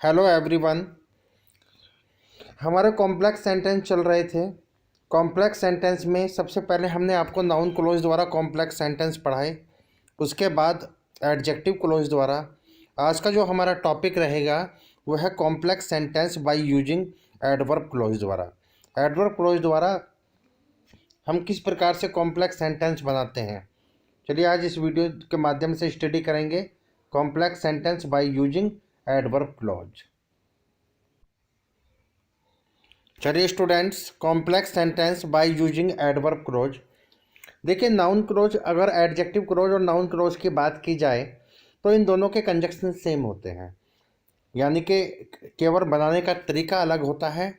Hello everyone. हमारे complex sentence चल रहे थे। कॉम्प्लेक्स सेंटेंस में सबसे पहले हमने आपको नाउन क्लोज द्वारा कॉम्प्लेक्स सेंटेंस पढ़ाए, उसके बाद एडजेक्टिव क्लोज द्वारा। आज का जो हमारा टॉपिक रहेगा वह है complex sentence by using adverb close द्वारा। एडवर्ब क्लोज द्वारा हम किस प्रकार से कॉम्प्लेक्स सेंटेंस बनाते हैं, चलिए आज इस वीडियो के माध्यम से स्टडी करेंगे complex sentence by using adverb clause. चलिए students, complex sentence by using adverb clause. देखिए, नाउन क्लोज, अगर एडजेक्टिव क्लोज और नाउन क्लोज की बात की जाए तो इन दोनों के कंजक्शन सेम होते हैं, यानी कि केवल बनाने का तरीका अलग होता है।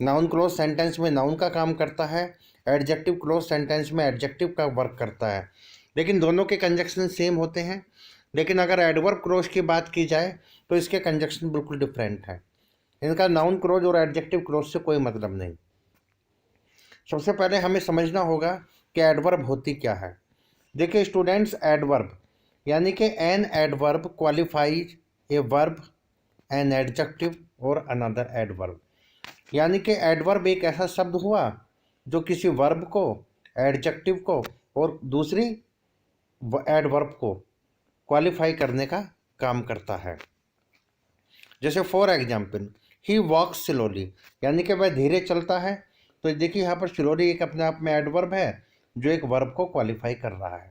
नाउन क्लोज सेंटेंस में नाउन का काम करता है, एडजेक्टिव क्लोज सेंटेंस में एडजेक्टिव का वर्क करता है, लेकिन दोनों के कंजक्शन सेम होते हैं। लेकिन अगर एडवर्ब क्लोज की बात की जाए तो इसके कंजक्शन बिल्कुल डिफरेंट है। इनका नाउन क्लोज और एडजेक्टिव क्लोज से कोई मतलब नहीं। सबसे पहले हमें समझना होगा कि एडवर्ब होती क्या है। देखिए स्टूडेंट्स, एडवर्ब यानी कि an adverb qualifies a verb, an adjective और अनदर एडवर्ब। यानी कि एडवर्ब एक ऐसा शब्द हुआ जो किसी वर्ब को, एडजेक्टिव को और दूसरी एडवर्ब को क्वालिफाई करने का काम करता है। जैसे for example, he walks slowly, यानी कि वह धीरे चलता है। तो देखिए यहाँ पर स्लोली एक अपने आप में एडवर्ब है जो एक वर्ब को क्वालिफाई कर रहा है।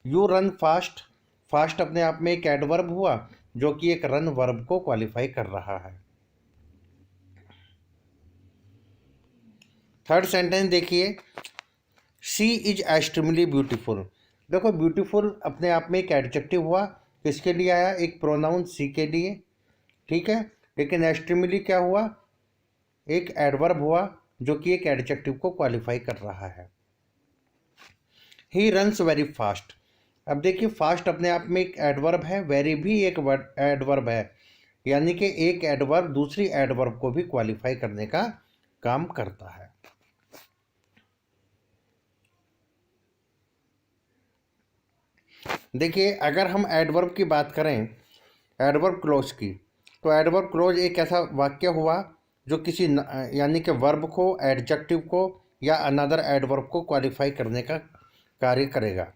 यू रन फास्ट, फास्ट अपने आप में एक एडवर्ब हुआ जो कि एक रन वर्ब को क्वालिफाई कर रहा है। थर्ड सेंटेंस देखिए, शी इज एक्सट्रीमली ब्यूटीफुल। देखो, ब्यूटीफुल अपने आप में एक एडजेक्टिव हुआ, किसके लिए आया? एक प्रोनाउन सी के लिए, ठीक है। लेकिन एक्सट्रीमली क्या हुआ? एक एडवर्ब हुआ जो कि एक एडजेक्टिव को क्वालिफाई कर रहा है। ही रन्स वेरी फास्ट, अब देखिए फास्ट अपने आप में एक एडवर्ब है, वेरी भी एक एडवर्ब है, यानी कि एक एडवर्ब दूसरी एडवर्ब को भी क्वालिफाई करने का काम करता है। देखिए, अगर हम एडवर्ब की बात करें, एडवर्ब क्लोज की, तो एडवर्ब क्लोज एक ऐसा वाक्य हुआ जो किसी यानी कि वर्ब को, एडजेक्टिव को या अनदर एडवर्ब को क्वालिफाई करने का कार्य करेगा।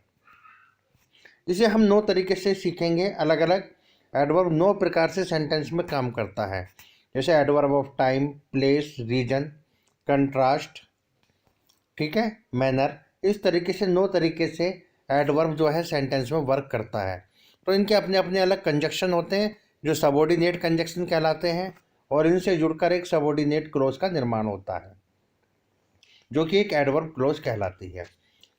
इसे हम 9 तरीके से सीखेंगे। अलग अलग एडवर्ब 9 प्रकार से सेंटेंस में काम करता है। जैसे adverb of time, place, reason, contrast, ठीक है, मैनर। इस तरीके से 9 तरीके से एडवर्ब जो है सेंटेंस में वर्क करता है। तो इनके अपने अपने अलग कंजक्शन होते हैं जो सबऑर्डिनेट कंजक्शन कहलाते हैं, और इनसे जुड़कर एक सबऑर्डिनेट क्लोज का निर्माण होता है जो कि एक एडवर्ब क्लोज कहलाती है।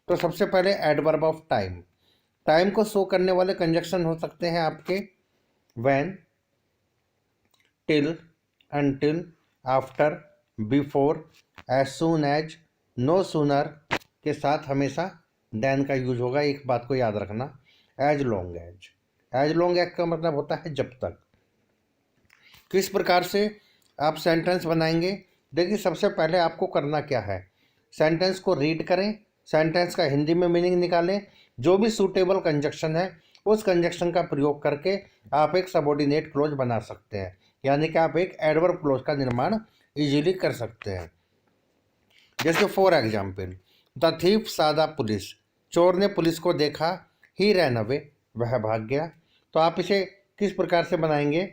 तो सबसे पहले एडवर्ब ऑफ टाइम। टाइम को शो करने वाले कंजक्शन हो सकते हैं आपके when, till, until, after, before, as soon as, no sooner के साथ हमेशा देन का यूज होगा। एक बात को याद रखना, as long as. As long as का मतलब होता है जब तक। किस प्रकार से आप सेंटेंस बनाएंगे? देखिए, सबसे पहले आपको करना क्या है, सेंटेंस को रीड करें, सेंटेंस का हिंदी में मीनिंग निकालें, जो भी सूटेबल कंजक्शन है उस कंजक्शन का प्रयोग करके आप एक सबऑर्डिनेट क्लोज बना सकते हैं, यानी कि आप एक एडवर्ब क्लोज का निर्माण इजीली कर सकते हैं। जैसे for example, the thief saw the police, चोर ने पुलिस को देखा, ही रैन अवे, वह भाग गया। तो आप इसे किस प्रकार से बनाएंगे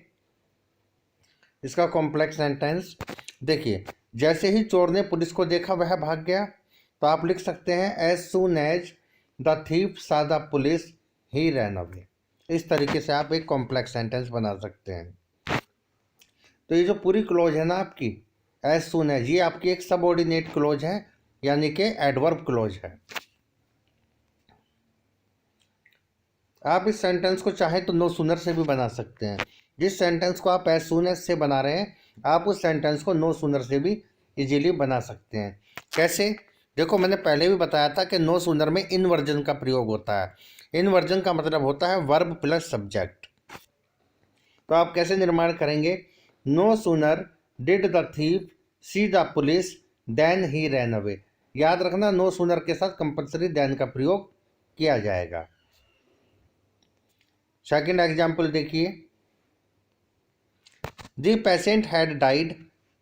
इसका कॉम्प्लेक्स सेंटेंस? देखिए, जैसे ही चोर ने पुलिस को देखा वह भाग गया, तो आप लिख सकते हैं as soon as the thief saw the police he ran away. इस तरीके से आप एक कॉम्प्लेक्स सेंटेंस बना सकते हैं। तो ये जो पूरी क्लोज है ना आपकी, एज सून एज, ये आपकी एक सबऑर्डिनेट क्लोज है, यानी कि एडवर्ब क्लोज है। आप इस सेंटेंस को चाहें तो नो सूनर से भी बना सकते हैं। जिस सेंटेंस को आप एज सून एज से बना रहे हैं, आप उस सेंटेंस को नो सूनर से भी इजीली बना सकते हैं। कैसे? देखो, मैंने पहले भी बताया था कि नो सूनर में इनवर्जन का प्रयोग होता है। इनवर्जन का मतलब होता है वर्ब प्लस सब्जेक्ट। तो आप कैसे निर्माण करेंगे? No sooner did the thief see the police then he ran away. याद रखना, नो सूनर के साथ कंपल्सरी देन का प्रयोग किया जाएगा। सेकेंड एग्जाम्पल देखिए, the patient had died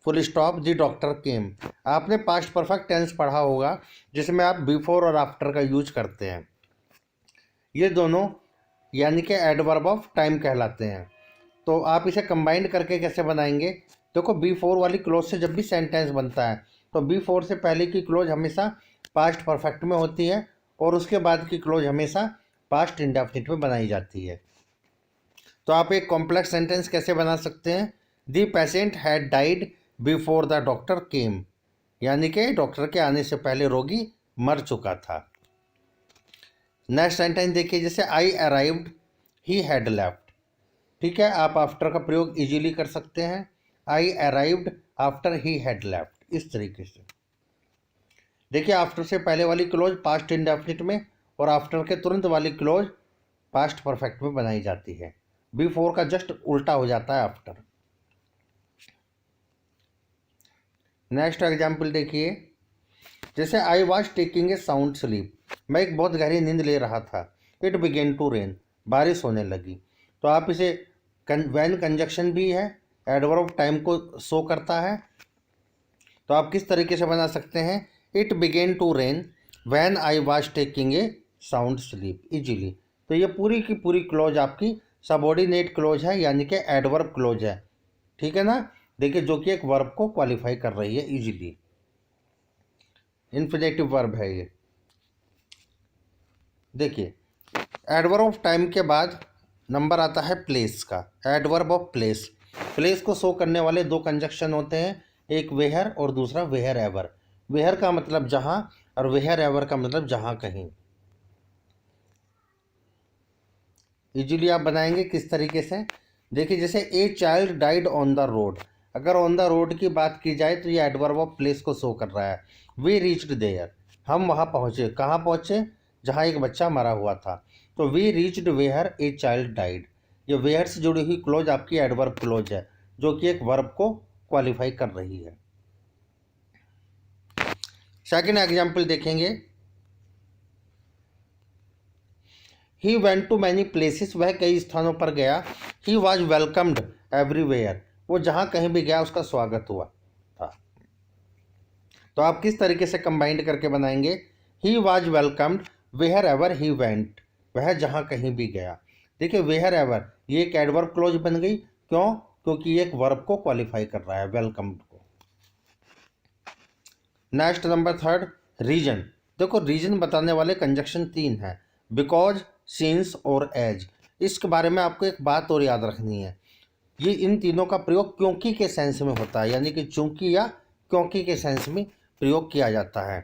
full stop the doctor केम। आपने पास्ट परफेक्ट टेंस पढ़ा होगा जिसमें आप बिफोर और आफ्टर का यूज करते हैं। ये दोनों यानी कि एडवर्ब ऑफ टाइम कहलाते हैं। तो आप इसे कंबाइंड करके कैसे बनाएंगे? देखो, बिफोर वाली क्लोज से जब भी सेंटेंस बनता है तो बिफोर से पहले की क्लोज हमेशा पास्ट परफेक्ट में होती है और उसके बाद की क्लोज हमेशा पास्ट इंडेफिनिट में बनाई जाती है। तो आप एक कॉम्प्लेक्स सेंटेंस कैसे बना सकते हैं? The patient had died before the doctor केम, यानी कि डॉक्टर के आने से पहले रोगी मर चुका था। नेक्स्ट सेंटेंस देखिए, जैसे आई अराइव्ड ही हैड लेफ्ट। ठीक है, आप आफ्टर का प्रयोग इजीली कर सकते हैं। आई arrived after he had left, इस तरीके से। देखिए, आफ्टर से पहले वाली क्लोज पास्ट इंडेफिनिट में और आफ्टर के तुरंत वाली क्लोज पास्ट परफेक्ट में बनाई जाती है। बिफोर का जस्ट उल्टा हो जाता है आफ्टर। नेक्स्ट एग्जाम्पल देखिए, जैसे आई was taking a sound sleep. मैं एक बहुत गहरी नींद ले रहा था। इट बिगेन टू रेन, बारिश होने लगी। तो आप इसे वैन कंजक्शन भी है, एडवर्ब ऑफ टाइम को शो करता है। तो आप किस तरीके से बना सकते हैं? It began to rain when I was taking a sound sleep, easily. तो ये पूरी की पूरी क्लोज आपकी सबऑर्डिनेट क्लोज है, यानी कि एडवर्ब क्लोज है। ठीक है ना? देखिए, जो कि एक वर्ब को क्वालिफाई कर रही है इजीली। इन्फिनेटिव वर्ब है ये। देखिए, एडवर्ब ऑफ टाइम के बाद नंबर आता है प्लेस का। एडवर्ब ऑफ प्लेस, प्लेस को शो करने वाले दो कंजक्शन होते हैं, एक वेयर और दूसरा वेयर एवर। वेयर का मतलब जहां और वेयर एवर का मतलब जहां कहीं। इजीली आप बनाएंगे किस तरीके से? देखिए, जैसे ए child died on the road. अगर ऑन द रोड की बात की जाए तो ये एडवर्ब ऑफ प्लेस को शो कर रहा है। वी रीच्ड देयर, हम वहाँ पहुँचे। कहाँ पहुँचे? जहाँ एक बच्चा मरा हुआ था। तो we reached where a child died. ये वेयर से जुड़ी हुई क्लोज आपकी एडवर्ब क्लोज है, जो कि एक वर्ब को क्वालिफाई कर रही है। सेकेंड एग्जाम्पल देखेंगे, he went to many places, वह कई स्थानों पर गया। ही वॉज वेलकम्ड एवरीवेयर, वो जहाँ कहीं भी गया उसका स्वागत हुआ था। तो आप किस तरीके से कंबाइंड करके बनाएंगे? He was welcomed wherever he went, वह जहाँ कहीं भी गया। देखिए, वेयर एवर ये एक एडवर्ब क्लोज बन गई। क्यों? क्योंकि ये एक वर्ब को क्वालिफाई कर रहा है, वेलकम्ड को। Next number third, reason. देखो, रीजन बताने वाले कंजक्शन तीन हैं, बिकॉज, सिंस और एज। इसके बारे में आपको एक बात और याद रखनी है, ये इन तीनों का प्रयोग क्योंकि के सेंस में होता है, यानी कि चूंकि या क्योंकि के सेंस में प्रयोग किया जाता है।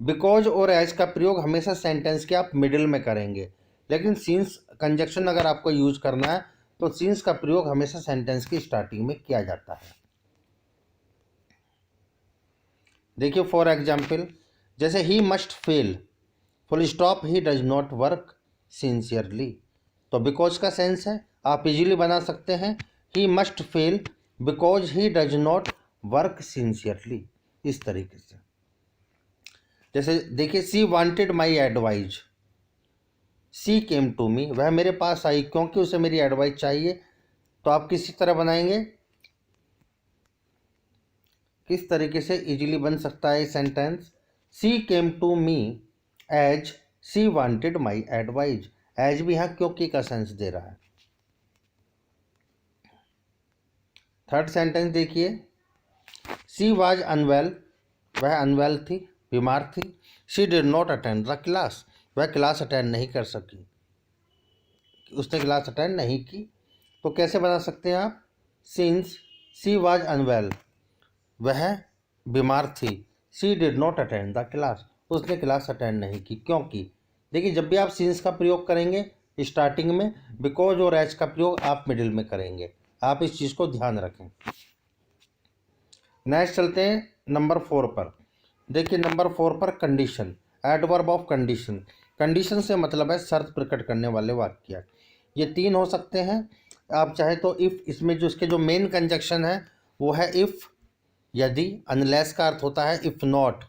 बिकॉज और एज का प्रयोग हमेशा सेंटेंस के आप मिडिल में करेंगे, लेकिन सिंस कंजक्शन अगर आपको यूज करना है तो सिंस का प्रयोग हमेशा सेंटेंस की स्टार्टिंग में किया जाता है। देखिए, फॉर एग्जाम्पल, जैसे he must fail full stop he does not work sincerely. तो बिकॉज का सेंस है, आप इजीली बना सकते हैं he must fail because he does not work sincerely, इस तरीके से। जैसे देखिए, she wanted my advice, she came to me, वह मेरे पास आई क्योंकि उसे मेरी एडवाइस चाहिए। तो आप किसी तरह बनाएंगे? किस तरीके से इजीली बन सकता है sentence? She came to me as she wanted my advice. As भी यहाँ क्योंकि का सेंस दे रहा है। थर्ड सेंटेंस देखिए, सी वाज अनवेल, वह अनवेल थी, बीमार थी। She did not attend the class, वह क्लास अटेंड नहीं कर सकी, उसने क्लास अटेंड नहीं की। तो कैसे बना सकते हैं आप? सिंस सी वाज अनवेल, वह बीमार थी। She did not attend the class, उसने क्लास अटेंड नहीं की क्योंकि। देखिए, जब भी आप सिंस का प्रयोग करेंगे स्टार्टिंग में, बिकॉज और एज का प्रयोग आप मिडिल में करेंगे। आप इस चीज़ को ध्यान रखें। नेक्स्ट चलते हैं नंबर 4 पर। देखिए, नंबर 4 पर condition, adverb of condition. Condition से मतलब है शर्त प्रकट करने वाले वाक्य। ये तीन हो सकते हैं। आप चाहे तो इफ़, इसमें जो इसके जो मेन कंजक्शन है वो है इफ़, यदि। अनलेस का अर्थ होता है इफ़ नॉट।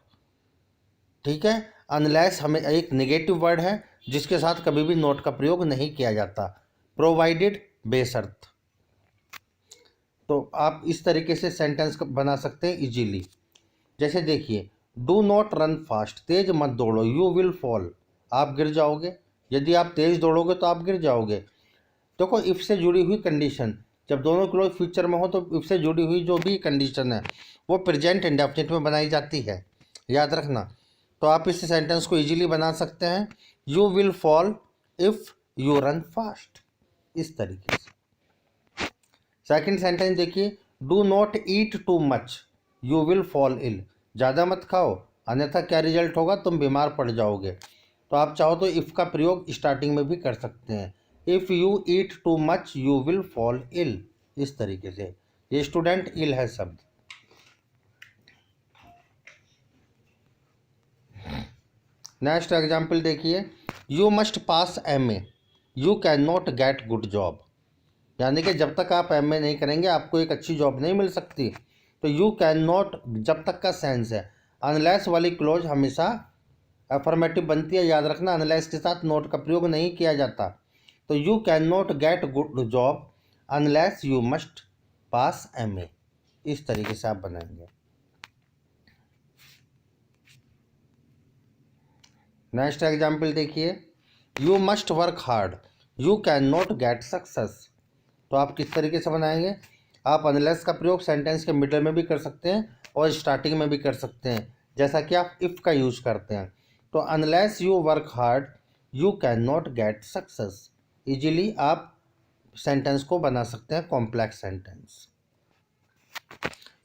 ठीक है, अनलेस हमें एक नेगेटिव वर्ड है जिसके साथ कभी भी नॉट का प्रयोग नहीं किया जाता। प्रोवाइडेड, बेशर्त। तो आप इस तरीके से सेंटेंस बना सकते हैं इजीली। जैसे देखिए, डू नॉट रन फास्ट, तेज मत दौड़ो, यू विल फॉल, आप गिर जाओगे। यदि आप तेज दौड़ोगे तो आप गिर जाओगे। देखो, इफ से जुड़ी हुई कंडीशन, जब दोनों क्लोज फ्यूचर में हो तो इफ से जुड़ी हुई जो भी कंडीशन है वो प्रेजेंट इंडेफिनिट में बनाई जाती है, याद रखना। तो आप इस सेंटेंस को इजीली बना सकते हैं, you will fall if you run fast, इस तरीके से। सेकंड सेंटेंस देखिए, do not eat too much, you will fall ill, ज़्यादा मत खाओ अन्यथा क्या रिजल्ट होगा, तुम बीमार पड़ जाओगे। तो आप चाहो तो इफ़ का प्रयोग स्टार्टिंग में भी कर सकते हैं, if you eat too much you will fall ill, इस तरीके से। ये स्टूडेंट इल है शब्द। नेक्स्ट एग्जाम्पल देखिए, you must pass MA, you can not get good job, यानी कि जब तक आप MA नहीं करेंगे आपको एक अच्छी जॉब नहीं मिल सकती। तो यू कैन नॉट जब तक का सेंस है, अनलेस वाली क्लोज हमेशा अफर्मेटिव बनती है, याद रखना, अनलेस के साथ नोट का प्रयोग नहीं किया जाता। तो you can not get good job unless you must pass MA, इस तरीके से आप बनाएंगे। नेक्स्ट एग्जाम्पल देखिए, you must work hard, you can not get success. तो आप किस तरीके से बनाएंगे, आप अनलेस का प्रयोग सेंटेंस के मिडल में भी कर सकते हैं और स्टार्टिंग में भी कर सकते हैं, जैसा कि आप इफ़ का यूज करते हैं। तो unless you work hard you can not get success, easily आप सेंटेंस को बना सकते हैं कॉम्प्लेक्स सेंटेंस।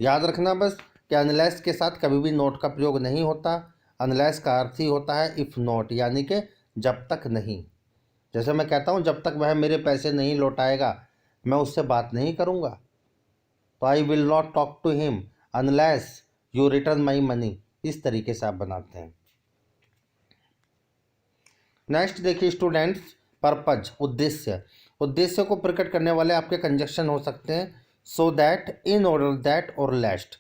याद रखना बस कि अनलेस के साथ कभी भी नोट का प्रयोग नहीं होता। अनलेस का अर्थ ही होता है इफ़ नॉट, यानी कि जब तक नहीं। जैसे मैं कहता हूँ, जब तक वह मेरे पैसे नहीं लौटाएगा मैं उससे बात नहीं करूँगा। तो I will not talk to him unless you return my money, इस तरीके से आप बनाते हैं। नेक्स्ट देखिए स्टूडेंट्स, पर्पज, उद्देश्य। उद्देश्य को प्रकट करने वाले आपके कंजक्शन हो सकते हैं so that, in order that और लेस्ट।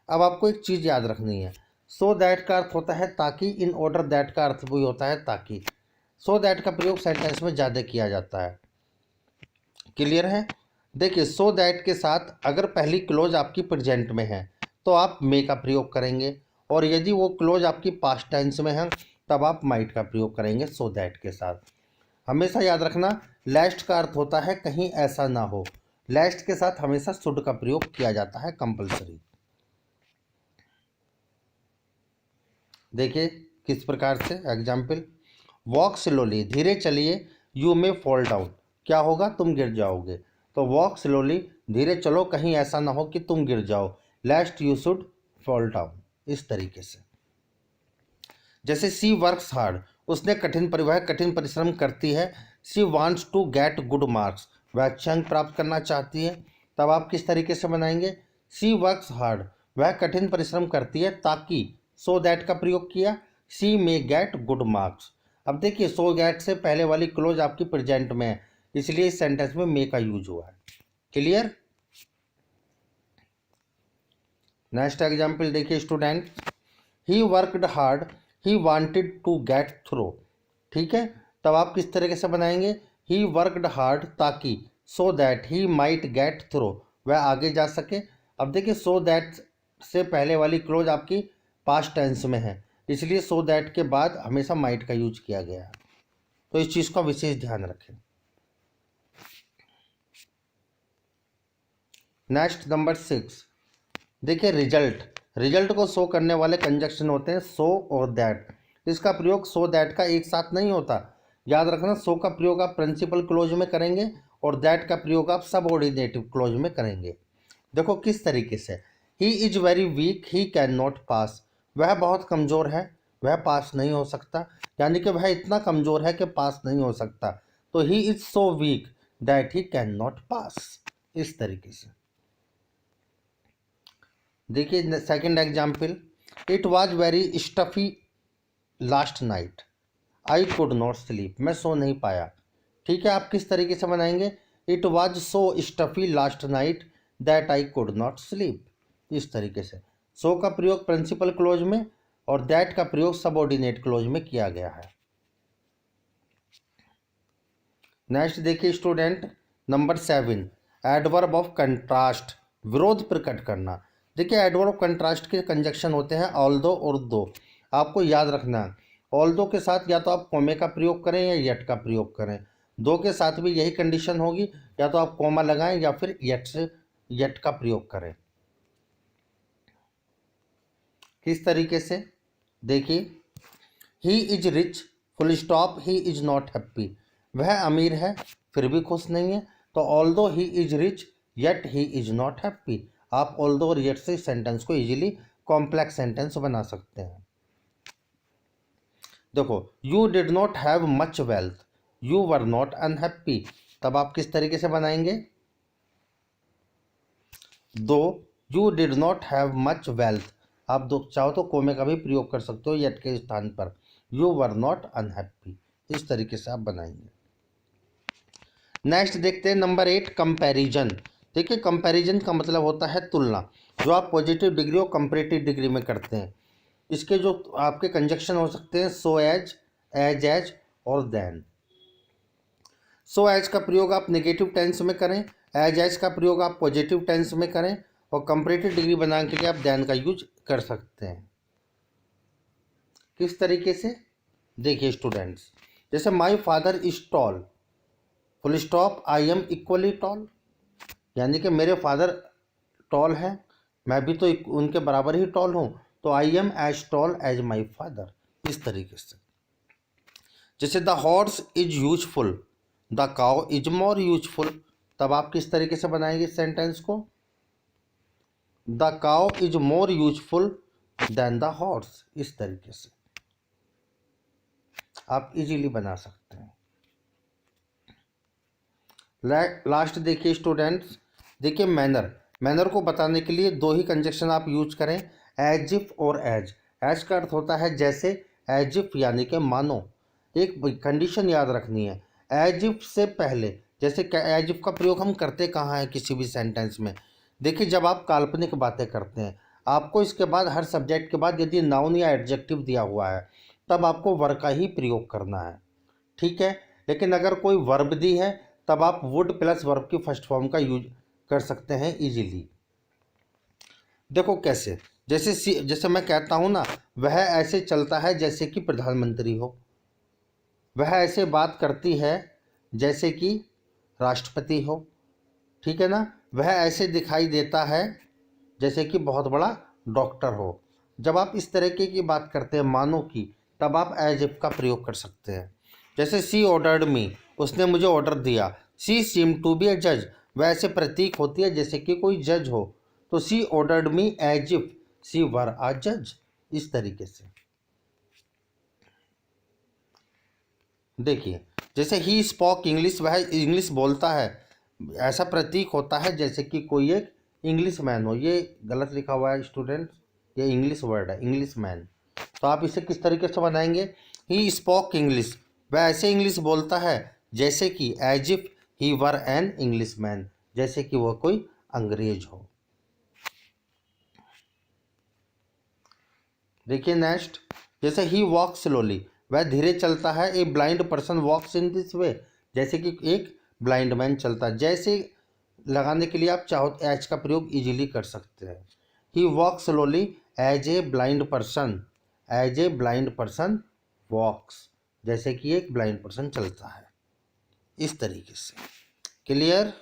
अब आपको एक चीज़ याद रखनी है, सो दैट का अर्थ होता है ताकि, इन ऑर्डर दैट का अर्थ भी होता है ताकि। सो दैट का प्रयोग सेंटेंस में ज़्यादा किया जाता है, क्लियर है। देखिए, सो दैट के साथ अगर पहली क्लोज आपकी प्रेजेंट में है तो आप मे का प्रयोग करेंगे, और यदि वो क्लोज आपकी पास्ट टेंस में है तब आप माइट का प्रयोग करेंगे सो दैट के साथ। हमेशा याद रखना, लेस्ट का अर्थ होता है कहीं ऐसा ना हो, लेस्ट के साथ हमेशा शुड का प्रयोग किया जाता है कंपलसरी। देखिए किस प्रकार से, एग्जाम्पल, वॉक स्लोली, धीरे चलिए, यू मे फॉल डाउन, क्या होगा, तुम गिर जाओगे। तो वॉक स्लोली, धीरे चलो, कहीं ऐसा ना हो कि तुम गिर जाओ, लेस्ट यू शुड फॉल डाउन, इस तरीके से। जैसे सी वर्क्स हार्ड, उसने वह कठिन परिश्रम करती है। She wants to get good marks, वह अच्छे अंक प्राप्त करना चाहती है। तब आप किस तरीके से बनाएंगे, सी वर्क्स हार्ड, वह कठिन परिश्रम करती है ताकि, सो दैट का प्रयोग किया, सी मे गेट गुड मार्क्स। अब देखिए, सो गेट से पहले वाली क्लोज आपकी प्रेजेंट में है, इसलिए इस सेंटेंस में मे का यूज हुआ है, क्लियर। नेक्स्ट एग्जाम्पल देखिए student, he worked hard he wanted to get through, ठीक है। तब आप किस तरीके से बनाएंगे, ही वर्कड हार्ड ताकि, so that he might get through, वह आगे जा सके। अब देखिए, सो दैट से पहले वाली क्लोज आपकी पास्ट टेंस में है, इसलिए सो दैट के बाद हमेशा माइट का यूज किया गया है, तो इस चीज़ का विशेष ध्यान रखें। नेक्स्ट नंबर 6 देखिए, रिजल्ट। रिजल्ट को शो करने वाले कंजक्शन होते हैं सो और दैट। इसका प्रयोग सो दैट का एक साथ नहीं होता, याद रखना। सो का प्रयोग आप प्रिंसिपल क्लोज में करेंगे और दैट का प्रयोग आप सबऑर्डिनेटिव क्लोज में करेंगे। देखो किस तरीके से, he is very weak he can not pass, वह बहुत कमज़ोर है वह पास नहीं हो सकता, यानी कि वह इतना कमज़ोर है कि पास नहीं हो सकता। तो he is so weak that he can not pass, इस तरीके से। देखिए second example, it was very stuffy last night I could not sleep, मैं सो नहीं पाया, ठीक है। आप किस तरीके से बनाएंगे, it was so stuffy last night that I could not sleep, इस तरीके से। सो का प्रयोग प्रिंसिपल क्लोज में और दैट का प्रयोग सबऑर्डिनेट क्लोज में किया गया है। नेक्स्ट देखिए student, number 7 adverb of contrast विरोध प्रकट करना। देखिए एडवर्ब कंट्रास्ट के कंजक्शन होते हैं ऑल्दो और दो। आपको याद रखना है ऑल्दो के साथ या तो आप कॉमे का प्रयोग करें या यट का प्रयोग करें। दो के साथ भी यही कंडीशन होगी, या तो आप कॉमा लगाएं या फिर यट का प्रयोग करें। किस तरीके से, देखिए he is rich full stop he is not happy. वह अमीर है फिर भी खुश नहीं है। तो although he is rich yet he is not happy. आप ऑल्दो और येट से सेंटेंस को इजीली कॉम्प्लेक्स सेंटेंस बना सकते हैं। देखो you did not have much wealth you were not unhappy. तब आप किस तरीके से बनाएंगे, दो you did not have much wealth, आप दो चाहो तो कोमे का भी प्रयोग कर सकते हो येट के स्थान पर, यू वर नॉट अनहैप्पी। इस तरीके से आप बनाएंगे। नेक्स्ट देखते हैं नंबर 8 कंपैरिजन। देखिए कंपैरिजन का मतलब होता है तुलना, जो आप पॉजिटिव डिग्री और कंपैरेटिव डिग्री में करते हैं। इसके जो आपके कंजक्शन हो सकते हैं सो एज और देन। सो एज का प्रयोग आप नेगेटिव टेंस में करें, एज का प्रयोग आप पॉजिटिव टेंस में करें, और कंपैरेटिव डिग्री बनाने के लिए आप देन का यूज कर सकते हैं। किस तरीके से, देखिए स्टूडेंट्स, जैसे my father is tall full stop I am equally tall, यानी कि मेरे फादर टॉल है मैं भी तो उनके बराबर ही टॉल हूँ, तो I am as tall as my father. इस तरीके से। जैसे the horse is useful the cow is more useful, तब आप किस तरीके से बनाएंगे सेंटेंस को, the cow is more useful than the horse. इस तरीके से आप इजीली बना सकते हैं। लास्ट देखिए स्टूडेंट्स, देखिए मैनर को बताने के लिए दो ही कंजक्शन आप यूज करें, एज इफ और एज का अर्थ होता है जैसे, एज इफ यानी कि मानो। एक कंडीशन याद रखनी है, एज इफ से पहले, जैसे एज इफ का प्रयोग हम करते कहाँ हैं किसी भी सेंटेंस में, देखिए जब आप काल्पनिक बातें करते हैं आपको इसके बाद हर सब्जेक्ट के बाद यदि नाउन या एडजेक्टिव दिया हुआ है तब आपको वर्ब का ही प्रयोग करना है, ठीक है। लेकिन अगर कोई वर्ब दी है तब आप वुड प्लस वर्ब की फर्स्ट फॉर्म का यूज कर सकते हैं इजीली। देखो कैसे, जैसे मैं कहता हूँ ना, वह ऐसे चलता है जैसे कि प्रधानमंत्री हो, वह ऐसे बात करती है जैसे कि राष्ट्रपति हो, ठीक है ना, वह ऐसे दिखाई देता है जैसे कि बहुत बड़ा डॉक्टर हो। जब आप इस तरीके की बात करते हैं मानो की, तब आप एज इफ का प्रयोग कर सकते हैं। जैसे सी ऑर्डर्ड मी, उसने मुझे ऑर्डर दिया, सी सीम टू बी ए जज, वह ऐसे प्रतीक होती है जैसे कि कोई जज हो, तो सी ऑर्डर्ड मी एज इफ सी वर आ जज। इस तरीके से देखिए, जैसे ही स्पोक इंग्लिश, वह इंग्लिश बोलता है, ऐसा प्रतीक होता है जैसे कि कोई एक इंग्लिश मैन हो। ये गलत लिखा हुआ है स्टूडेंट, ये इंग्लिश वर्ड है इंग्लिश मैन। तो आप इसे किस तरीके से बनाएंगे, ही स्पोक इंग्लिश, वह ऐसे इंग्लिश बोलता है जैसे कि as if he were an Englishman, जैसे कि वह कोई अंग्रेज हो। देखिए नेक्स्ट, जैसे ही वॉक स्लोली, वह धीरे चलता है, a blind person walks in this way, जैसे कि एक ब्लाइंड मैन चलता है। जैसे लगाने के लिए आप चाहो तो एज का प्रयोग इजीली कर सकते हैं। He walk slowly as a blind person, as a blind person walks, जैसे कि एक ब्लाइंड पर्सन चलता है। इस तरीके से। क्लियर।